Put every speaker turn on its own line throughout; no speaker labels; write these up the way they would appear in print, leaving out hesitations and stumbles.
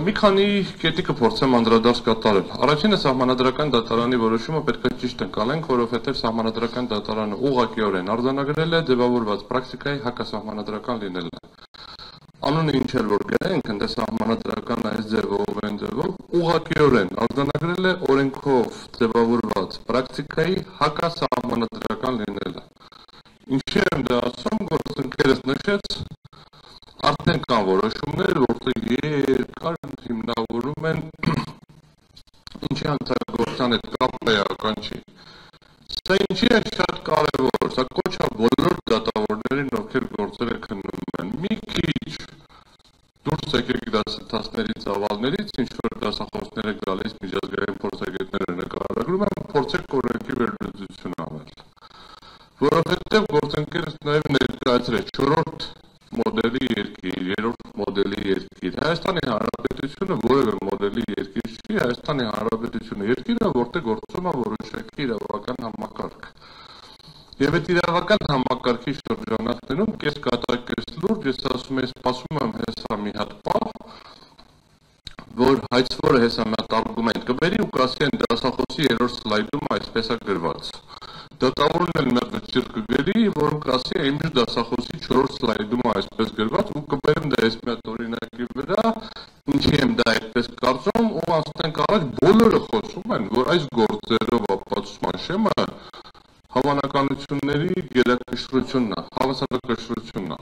Մի քանի կետի կփորձեմ անդրադարձ կատարել։ Առաջինը սահմանադրական դատարանի որոշումը պետք է ճիշտ ընկալենք, որովհետև սահմանադրական դատարանը ուղղակիորեն արձանագրել է ձևավորված պրակտիկայի հակասահմանադրական լինելն է։ Անունը ինչ էլ որ գրենք, ընդ սահմանադրական այս ձևով են ձևով, ուղղակիորեն արձանագրել է օրենքով ձևավորված պրակտիկայի հակասահմանադրական լինելը։ Ինչի եմ դա ասում, գործընկերս նշեց, արդեն կան որոշումներ, որտեղ երկար հիմնավորում են ինչի հանցագործության հետ կապ էական չի։ Սա ինչի է շատ կարևոր, սա կոչ է բոլոր դատավորներին, ովքեր գործերը քննում են։ Մի քիչ դուրս եկեք դասընթացների ծավալներից, ինչ որ դասախոսներ է գալիս միջազգային փորձագետները նկարագրում են, փորձեք օրենքի վերլուծություն անել։ Որովհետև գործընկերս նաև ներկայացրեց 4-րդ մոդելի երկիր, 3-րդ մոդելի երկիր։ Հայաստանի Հանրապետությունը որևէ մոդելի երկիր չի, Հայաստանի Հանրապետությունը երկիրը, որտեղ գործում է որոշակի իրավական համակարգ։ Եվ այդ իրավական համակարգի շրջանակներում կես կատակ, կես լուրջ, ես ասում եմ, սպասում եմ հեսա մի հատ պահ, որ հայցվորը հեսա մի հատ արգումենտ կբերի ու կասի են դասախոսի 3-րդ սլայդում այսպես է գրված։ Դատավորն էլ մեր վճիռ կգերի, որում կասի է իմիջ դասախոսի 4-րդ սլայդում այսպես գրված ու կբերեմ դա այս մի հատ օրինակի վրա, ինչի եմ դա այդպես կարծում ու անցնենք առաջ բոլորը խոսում են, որ այս գործերով ապացուցման շեմը հավանականությունների գերակշռությունն է, հավասարակշռությունն է։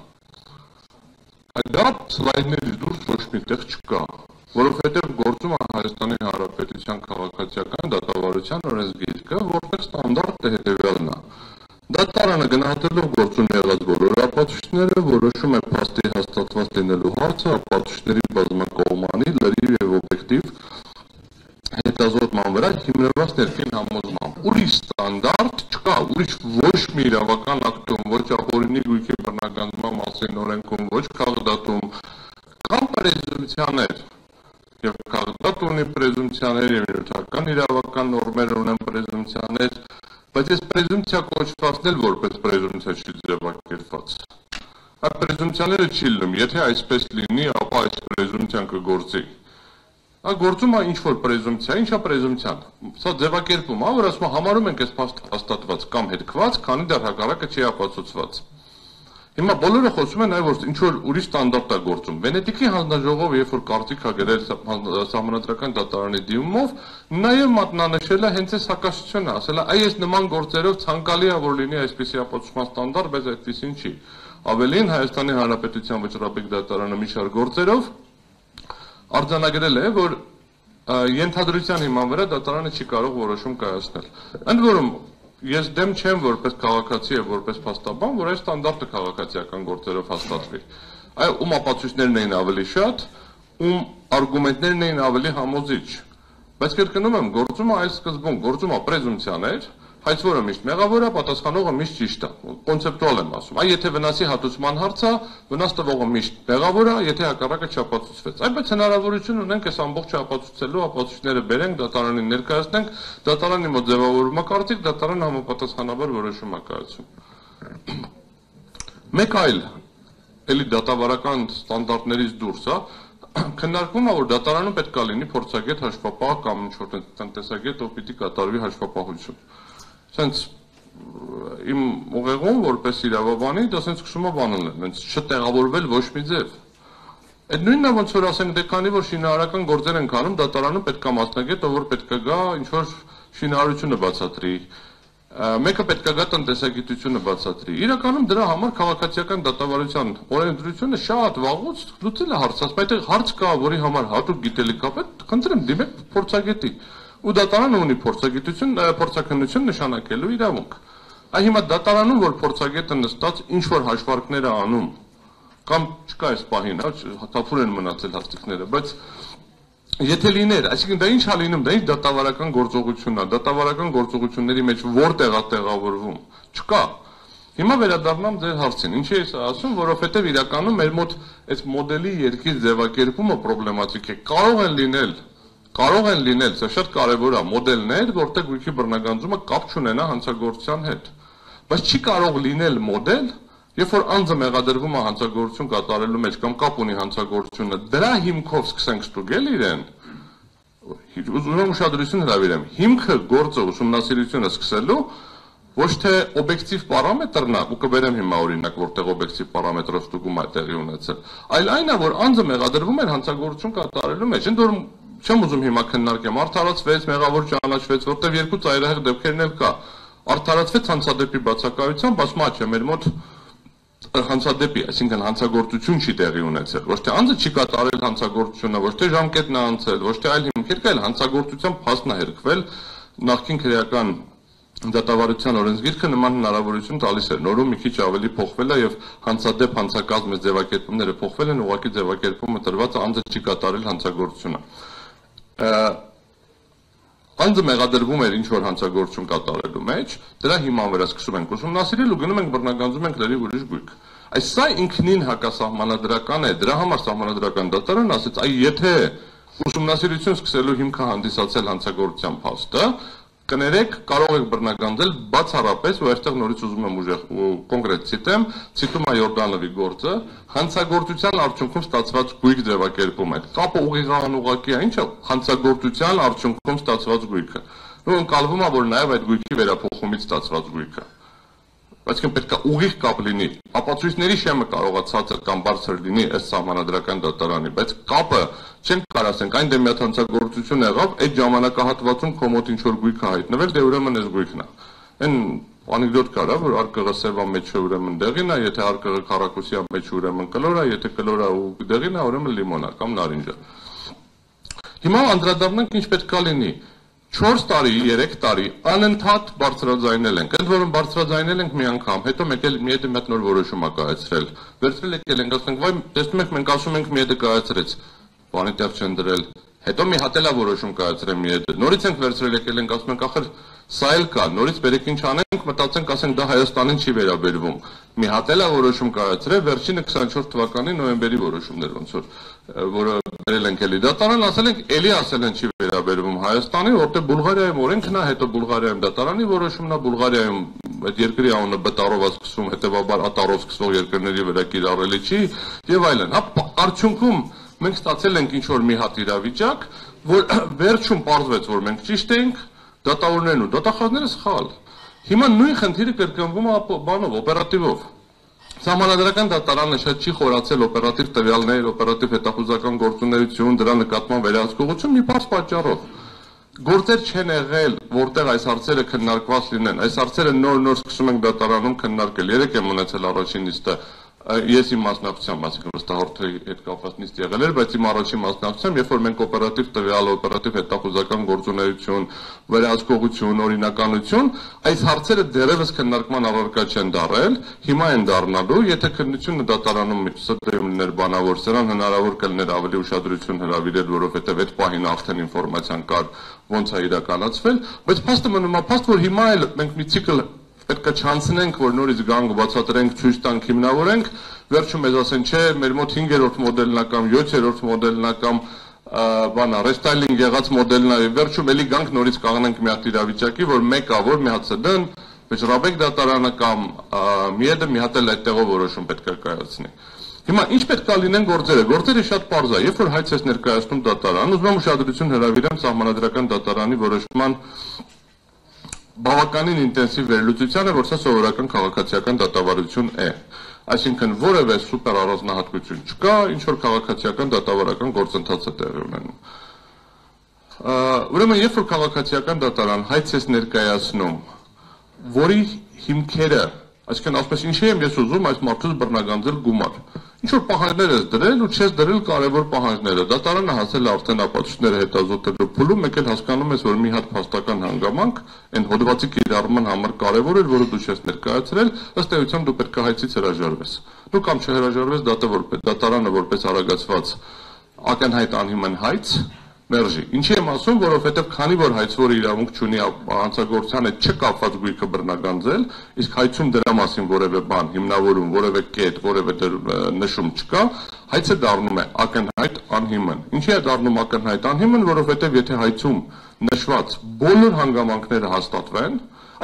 Դա սլայդներից դուրս ոչ մի տեղ չկա, որովհետև գործում է Հայաստանի Հանրապետության քաղաքացիական դատավարության օրենսգիրքը, որտեղ ստանդարտը հետևյալն է։ Դատարանը գնահատելով գործում եղած բոլոր ապացույցները, որոշում է փաստի հաստատված լինելու հարցը ապացույցների բազմակողմանի, լրիվ եւ օբյեկտիվ հետազոտման վրա հիմնված ներքին համոզմամբ։ Ուրիշ ստանդարտ չկա, ուրիշ ոչ մի իրավական ակտում, ոչ ապօրինի գույքի բռնագանձման մասին օրենքում, ոչ քաղաքդատում կան պրեզումպցիաներ, եւ քաղաքդատ ունի պրեզումպցիաներ եւ նյութական իրավական նորմեր ունեն պրեզումպցիաներ, բայց այս պրեզումպցիա կոչվածն էլ որպես պրեզումպցիա չի ձևակերպված։ Այդ պրեզումպցիաները չի լինում, եթե այսպես լինի, ապա այս պրեզումպցիան կգործի։ Գործում է ինչ-որ պրեզումպցիա, ինչ է պրեզումպցիան։ Սա ձևակերպում է, որ ասում է համարում ենք այս փաստ հաստատված կամ հետքված, քանի դեռ հակառակը չի ապացուցված։ Հիմա բոլորը խոսում են այ որ ինչ-որ ուրիշ ստանդարտ է գործում։ Վենետիկի հանձնաժողովը երբ որ կարծիք է գրել սահմանադրական դատարանի դիմումով, նաև մատնանշել է հենց այս հակասությունը, ասել է այ այս նման գործերով ցանկալի է որ լինի այսպիսի ապացուցման ստանդարտ, բայց այդպեսին չի։ Ավելին Հայաստանի Հանրապետության վճռապետ դատարանը մի շարք գործերով արձանագրել է, որ ենթադրության հիման վրա դատարանը չի կարող որոշում կայացնել։ Ընդ որում ես դեմ չեմ որպես քաղաքացի եւ որպես փաստաբան, որ այս ստանդարտը քաղաքացիական գործերով հաստատվի։ Այո, ում ապացույցներն էին ավելի շատ, ում արգումենտներն էին ավելի համոզիչ։ Բայց կրկնում եմ, գործում է այս սկզբում, գործում է պրեզումպցիաներ, հայցվորը միշտ մեղավոր է, պատասխանողը միշտ ճիշտ է։ Կոնցեպտուալ եմ ասում։ Այ եթե վնասի հատուցման հարց է, վնաս տվողը միշտ մեղավոր է, եթե հակառակը չապացուցվեց։ Այ բայց հնարավորություն ունենք այս ամբողջը ապացուցելու, ապացույցները բերենք, դատարանին ներկայացնենք, դատարանի մոտ ձևավորում է կարծիք, դատարանը համապատասխանաբար որոշում է կայացում։ Մեկ այլ էլի դատավարական ստանդարտներից դուրս է, քննարկվում է, որ դատարանում պետք է լինի փորձագետ հաշվապահ կամ ինչ-որ տնտեսագետ, ով պիտի կատարվի հաշվապահություն։ Սենց իմ ուղեղում որպես իրավաբանի դա սենց սկսում է բանալ են, հենց չտեղավորվել ոչ մի ձև։ Այդ նույնն է ոնց որ ասենք դե քանի որ շինարարական գործեր են կանում, դատարանում պետք է մասնագետ, ով որ պետք է գա ինչ-որ շինարարությունը բացատրի, մեկը պետք է գա տնտեսագիտությունը բացատրի։ Իրականում դրա համար քաղաքացիական դատավարության օրենսդրությունը շատ վաղուց լուծել է հարցը, բայց այդտեղ հարց կա, որի համար հատուկ գիտելիք կա, պետք խնդրեմ դիմեք փորձագետի։ Ու դատարանը ունի փորձաքննություն նշանակելու իրավունք։ Այ հիմա դատարանում, որ փորձագետը նստած ինչ-որ հաշվարկներ է անում, կամ չկա այս պահին, թափուր են մնացել հաստիքները, բայց եթե լիներ, այսինքն դա ինչ է լինում, դա ինչ դատավարական գործողությունն է, դատավարական գործողությունների մեջ որտեղ է տեղավորվում, չկա։ Հիմա վերադառնամ ձեր հարցին, ինչի է ասում, որովհետև իրականում մեր մոտ այս մոդելի երկիր ձևակերպումը պրոբլեմատիկ է, կարող են լինել, սա շատ կարևոր է, մոդելներ, որտեղ գույքի բռնագանձումը կապ չունենա հանցագործության հետ, բայց չի կարող լինել մոդել, Երբ որ անձը մեղադրվում է հանցագործություն կատարելու մեջ կամ կապ ունի հանցագործությունը, դրա հիմքով սկսենք ստուգել իրեն, ուզում եմ ուշադրություն հրավիրեմ, հիմքը գործը ուսումնասիրությունը սկսելու ոչ թե օբյեկտիվ պարամետրն է, ու կբերեմ հիմա օրինակ, որտեղ օբյեկտիվ պարամետրով ստուգում է տեղի ունեցել, այլ այն է, որ անձը մեղադրվում էր հանցագործություն կատարելու մեջ, ընդ որում չեմ ուզում հիմա քննարկեմ, արդարացվեց, մեղավոր ճանաչվեց, որտեղ երկու ծայրահեղ դեպքերն էլ կա, արդարացվեց հանցադեպի բացակայությամբ, ասում է, մեր մոտ հանցադեպի, այսինքն հանցագործություն չի տեղի ունեցել, ոչ թե անձը չի կատարել հանցագործությունը, ոչ թե ժամկետն է անցել, ոչ թե այլ հիմքեր կա, այլ հանցագործության փաստն է հերքվել, նախկին քրեական դատավարության օրենսգիրքը նման հնարավորություն տալիս է, նորում մի քիչ ավելի փոխվել է եւ հանցադեպ հանցակազմի ձևակերպումները փոխվել են, ուղղակի ձևակերպումը տրված է անձը չի կատարել հանցագործությունը։ Անձը մեղադրվում էր ինչ-որ հանցագործություն կատարելու մեջ, դրա հիման վրա սկսում ենք ուսումնասիրել ու գնում ենք բռնագանձում ենք լրիվ ուրիշ գույք։ Այս սա ինքնին հակասահմանադրական է, դրա համար սահմանադրական դատարանն ասեց, այ եթե ուսումնասիրություն սկսելու հիմքը հանդիսացել հանցագործության փաստը, կներեք, կարող եք բռնագանձել բացառապես, ու այստեղ նորից ուզում եմ ուժեղ կոնկրետ ցիտում է Յորդանովի գործը, հանցագործության արդյունքում ստացված գույք ձևակերպում է։ Կապը ուղիղ անուղղակի է, ինչ է հանցագործության արդյունքում ստացված գույքը։ Ու ընկալվում է, որ նաև այդ գույքի վերափոխումից ստացված գույքը։ Բայց պետք է ուղիղ կապ լինի։ Ապացույցների շեմը կարող է ցածր կամ բարձր լինի ըստ սահմանադրական դատարանի, բայց կապը չենք կարող ասենք, այն դեմ միատ հանցագործություն եղավ, այդ ժամանակահատվածում քո մոտ ինչ-որ գույք է հայտնվել, դե ուրեմն այս գույքն է։ Այն անեկդոտ կա, որ արկղը սևա մեջ է, ուրեմն դեղին է, եթե արկղը քառակուսի մեջ է, ուրեմն կլոր է, եթե կլոր է ու դեղին է, ուրեմն լիմոն է կամ նարինջ է։ Հիմա անդրադառնանք ինչ պետք է լինի։ 4 տարի, 3 տարի անընդհատ բարձրաձայնել ենք, ընդ որում բարձրաձայնել ենք մի անգամ, հետո մեկ նոր որոշում ա կայացրել, վերցրել եկել ենք, ասենք, վայ, տեսնում եք, մենք ասում ենք մի հետը կայացրեց, բանի տեղ չեն դրել, հետո մի հատ էլ ա որոշում կայացրել մի հետը, նորից ենք վերցրել եկել ենք, ասում ենք, ախր սա էլ կա, նորից բերեք ինչ անենք, մտածենք, ասենք, դա Հայաստանին չի վերաբերվում, մի հատ էլ ա որոշում կայացրել, վերջինը 24 թվականի նոյեմբերի որոշումն էր ոնց որը բերել ենք էլի դատարան, ասել ենք, էլի ասել են չի վերաբերվում Հայաստանի, որտեղ Բուլղարիայում օրենքն է, հետո Բուլղարիայում դատարանի որոշումն է, Բուլղարիայում այդ երկրի անունը բտարով է սկսվում, հետևաբար ատարով սկսվող երկրների վրա կիրառելի չի եւ այլն։ Արդյունքում մենք ստացել ենք ինչ-որ մի հատ իրավիճակ, որ վերջում պարզվեց, որ մենք ճիշտ ենք, դատավորներն ու դատախազները սխալ։ Հիմա նույն խնդիրը կրկնվում է բանով, օպերատիվով։ Սահմանադրական դատարանը շատ չի խորացել օպերատիվ տվյալներ, օպերատիվ հետախուզական գործունեություն, դրա նկատմամբ վերահսկողություն մի բարձ պատճառով։ Գործեր չեն եղել, որտեղ այս հարցերը քննարկված լինեն։ Այս հարցերը նոր սկսում ենք դատարանում քննարկել։ Երեք եմ ունեցել առաջին նիստը, ես իմ մասնակցությամբ, այսինքն վստահորդի հետ կապված նիստ եղել էր, բայց իմ առաջին մասնակցությամբ, երբ որ մենք օպերատիվ տվյալ, օպերատիվ հետախուզական գործունեություն, վերահսկողություն, օրինականություն, այս հարցերը դեռևս քննարկման առարկա չեն դարել, հիմա են դառնալու, եթե քննությունը դատարանում ստեյմներ բանավոր սրան հնարավոր կլներ ավելի ուշադրություն հրավիրել, որովհետև այդ պահին արդեն ինֆորմացիան կար, ոնց է իրականացվել, բայց փաստը մնում է փաստ, որ հիմա էլ մենք մի ցիկլ պետք է չանցնենք, որ նորից գանք բացատրենք, ցույց տանք, հիմնավորենք, վերջում մեզ ասեն, չէ, մեր մոտ 5-րդ մոդելն է կամ 7-րդ մոդելն է կամ բանա, ռեստայլինգ եղած մոդելն է, վերջում էլի գանք նորից կանգնենք մի հատ իրավիճակի, որ մեկը, որ մի հատ սդն, Վեճռաբեկ դատարանը կամ միեդը մի հատ էլ այդտեղով որոշում պետք է կայացնի։ Հիմա ինչ պետք է լինեն գործերը։ Գործերը շատ պարզ է, երբ որ հայց ես ներկայացնում դատարան, ուզում եմ ուշադրություն հրավիրեմ սահմանադրական դատարանի որոշման բավականին ինտենսիվ վերլուծությանը, որ սա սովորական քաղաքացիական դատավարություն է։ Այսինքն որևէ սուպեր առանձնահատկություն չկա, ինչ որ քաղաքացիական դատավարական գործընթաց է տեղի ունենում։ Ուրեմն երբ որ քաղաքացիական դատարան հայց ես ներկայացնում, որի հիմքերը, այսինքն ասես ինչի եմ ես ուզում այս մարդուց բռնագանձել գումար։ Ինչ որ պահանջներ ես դրել ու չես դրել կարևոր պահանջները։ Դատարանը հասել է արդեն ապացույցները հետազոտելու փուլում, մեկ էլ հասկանում ես, որ մի հատ փաստական հանգամանք այն հոդվածի կիրառման համար կարևոր էր, որը դու չես ներկայացրել, ըստ էության դու պետք է հայցից հրաժարվես։ Դու կամ չհրաժարվես, դատարանը որպես արագացված ակնհայտ անհիմն հայց մերժի։ Ինչի եմ ասում, որովհետև քանի որ հայցվորը իրավունք չունի հանցագործության հետ չկապված գույքը բռնագանձել, իսկ հայցում դրա մասին որևէ բան, հիմնավորում, որևէ կետ, որևէ նշում չկա, հայցը դառնում է ակնհայտ անհիմն։ Ինչի է դառնում ակնհայտ անհիմն, որովհետև եթե հայցում նշված բոլոր հանգամանքները հաստատվեն,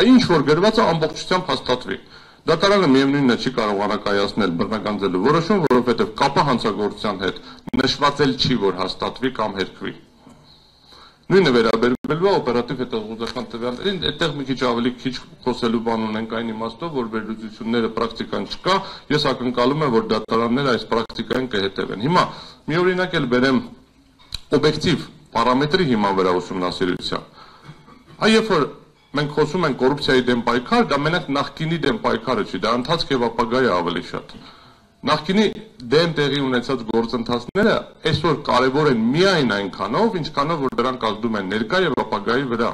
ինչ որ գրված է ամբողջությամբ հաստատվի։ Դատարանը միևնույնն է չի կարողանա կայացնել բռնականձելու որոշում, որովհետև կապը հանցագործության հետ նշված էլ չի, որ հաստատվի կամ հերկվի։ Նույնը վերաբերվելու է օպերատիվ հետազոտական տվյալներին, այդտեղ մի քիչ ավելի քիչ խոսելու բան ունենք այն իմաստով, որ վերլուծությունները պրակտիկան չկա, ես ակնկալում եմ, որ դատարանները այս պրակտիկային կհետևեն։ Հիմա մի օրինակ էլ բերեմ օբյեկտիվ պարամետրի հիման վրա ուսումնասիրության։ Երբ որ մենք խոսում ենք կոռուպցիայի դեմ պայքար, դա մենակ նախկինի դեմ պայքարը չի, դա ընթացք եւ ապագայի ավելի շատ։ Նախկինի դեմ տեղի ունեցած գործընթացները այսօր կարևոր են միայն այնքանով, ինչքանով որ դրանք ազդում են ներկա եւ ապագայի վրա։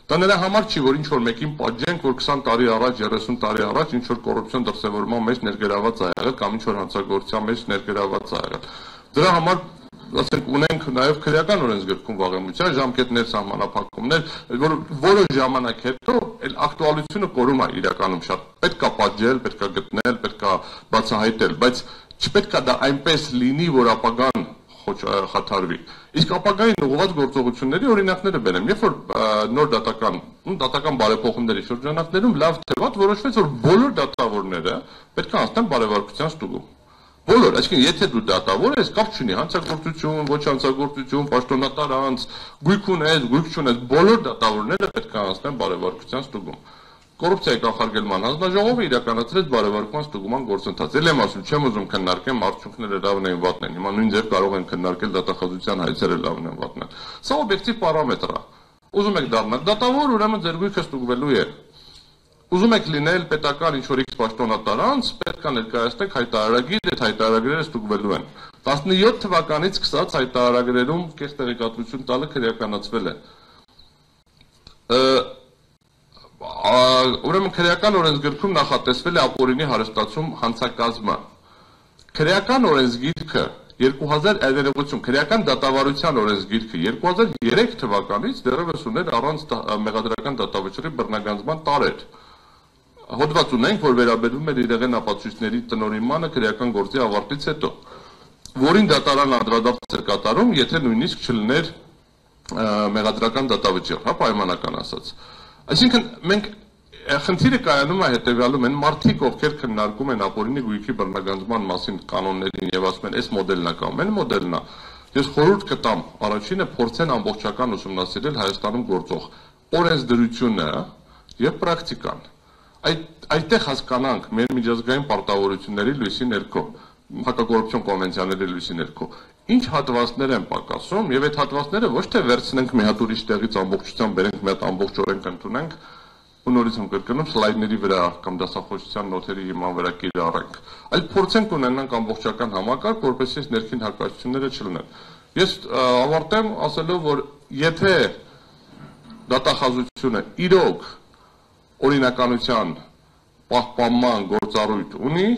Դա նրա համար չի, որ ինչ-որ մեկին պատժենք, որ 20 տարի առաջ, 30 տարի առաջ ինչ-որ կոռուպցիոն դրսևորման մեջ ներգրաված ա եղել կամ ինչ-որ հանցագործության մեջ ներգրաված ա եղել։ Դրա համար ասենք ունենք նաև քրեական օրենսգրքում վաղեմության ժամկետներ, սահմանափակումներ, որ որոշ ժամանակ հետո այլ ակտուալությունը կորում է իրականում շատ։ Պետք է պատժել, պետք է գտնել, պետք է բացահայտել, բայց չպետք է դա այնպես լինի, որ ապագան խաթարվի։ Իսկ ապագային ուղղված գործողությունների օրինակները բերեմ, երբ որ նոր դատական բարեփոխումների շրջանակներում լավ թե վատ որոշվեց, որ բոլոր դատավորները պետք է անցնեն բարեվարկության ստուգում։ Բոլոր, այսինքն եթե դու դատավոր ես, կապ չունի հանցագործություն, ոչ հանցագործություն, պաշտոնատար անձ, գույք ունես, գույք չունես, բոլոր դատավորները պետք է անցնեն բարեվարկության ստուգում։ Կոռուպցիայի կանխարգելման հանձնաժողովը իրականացրեց բարեվարկման ստուգման գործընթաց։ Էլ եմ ասում, չեմ ուզում քննարկեմ արդյունքները լավն են վատն են։ Հիմա նույն ձև կարող են քննարկել դատախազության հայցերը լավն են վատն են։ Սա օբյեկտիվ պարամետր է։ Ուզում եք դառնալ դատավոր, ուրեմն ձեր գույքը ստուգվելու է։ Ուզում եք լինել պետական ինչ-որ X պաշտոնատար անձ, պետք է ներկայացնեք հայտարարագիր, այդ հայտարարագրերը ստուգվելու են։ 17 թվականից սկսած հայտարարագրերում կես տեղեկատվություն տալը քրեականացվել է։ Ուրեմն քրեական օրենսգրքում նախատեսվել է ապօրինի հարստացում հանցակազմը։ Քրեական օրենսգիրքը 2000 քրեական դատավարության օրենսգիրքը 2003 թվականից դեռևս ուներ առանց մեղադրական դատավճռի բռնագանձման տարեր։ Հոդված ունենք, որ վերաբերվում էր իրեղեն ապացույցների տնօրինմանը քրեական գործի ավարտից հետո, որին դատարան անդրադարձ էր կատարում, եթե նույնիսկ չլիներ մեղադրական դատավճիռ, հա, պայմանական ասած։ Այսինքն մենք խնդիրը կայանում է հետևյալում են մարդիկ, ովքեր քննարկում են ապօրինի գույքի բռնագանձման մասին կանոններին եւ ասում են, այս մոդելն է կամ այն մոդելն է, ես խորհուրդ կտամ առաջինը փորձեն ամբողջական ուսումնասիրել Հայաստանում գործող օրենսդրությունը եւ պրակտիկան։ Այդտեղ հասկանանք մեր միջազգային պարտավորությունների լույսի ներքո, հակակոռուպցիոն կոնվենցիաների լույսի ներքո, ինչ հատվածներ են պակասում եւ այդ հատվածները ոչ թե վերցնենք մի հատ ուրիշ տեղից ամբողջությամբ բերենք, մի հատ ամբողջ օրենք ընդունենք, ու նորից եմ կրկնում սլայդների վրա կամ դասախոսության նոթերի հիման վրա կիրառենք, այլ փորձենք ունենանք ամբողջական համակարգ, որպեսզի ներքին հակասությունները չլինեն։ Ես ավարտեմ ասելով, որ եթե դատախազությունը իրոք օրինականության պահպանման գործառույթ ունի,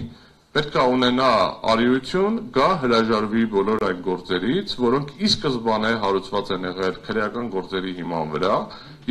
պետք է ունենա արիություն, գա հրաժարվի բոլոր այն գործերից, որոնք ի սկզբանե հարուցված են եղել քրեական գործերի հիման վրա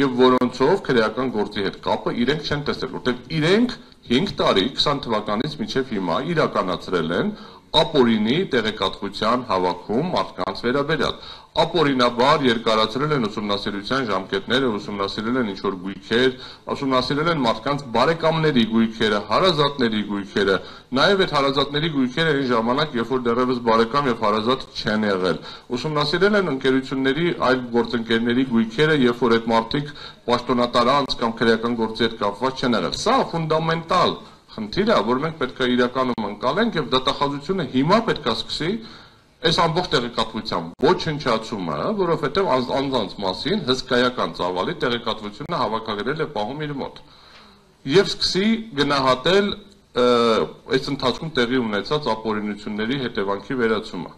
եւ որոնցով քրեական գործի հետ կապը իրենք չեն տեսել, որտեղ իրենք 5 տարի 20 թվականից մինչև հիմա իրականացրել են ապօրինի տեղեկատվության հավաքում մարդկանց վերաբերյալ։ Ապօրինաբար երկարացրել են ուսումնասիրության ժամկետները, ուսումնասիրել են ինչ-որ գույքեր, ուսումնասիրել են մարդկանց բարեկամների գույքերը, հարազատների գույքերը, նաև այդ հարազատների գույքերը այն ժամանակ, երբ որ դեռևս բարեկամ եւ հարազատ չեն եղել։ Ուսումնասիրել են ընկերությունների այլ գործընկերների գույքերը, երբ որ այդ մարդիկ պաշտոնատար անձ կամ քրեական գործի հետ կապված չեն եղել։ Սա ֆունդամենտալ խնդիր է, որ մենք պետք է իրականում ընկալենք եւ դատախազությունը հիմա պետք է սկսի այս ամբողջ տեղեկատվության ոչնչացումը, որովհետեւ անձանց մասին հսկայական ծավալի տեղեկատվությունը հավաքագրել է պահում իր մոտ եւ սկսի գնահատել այս ընթացքում տեղի ունեցած ապօրինությունների հետևանքի վերացումը։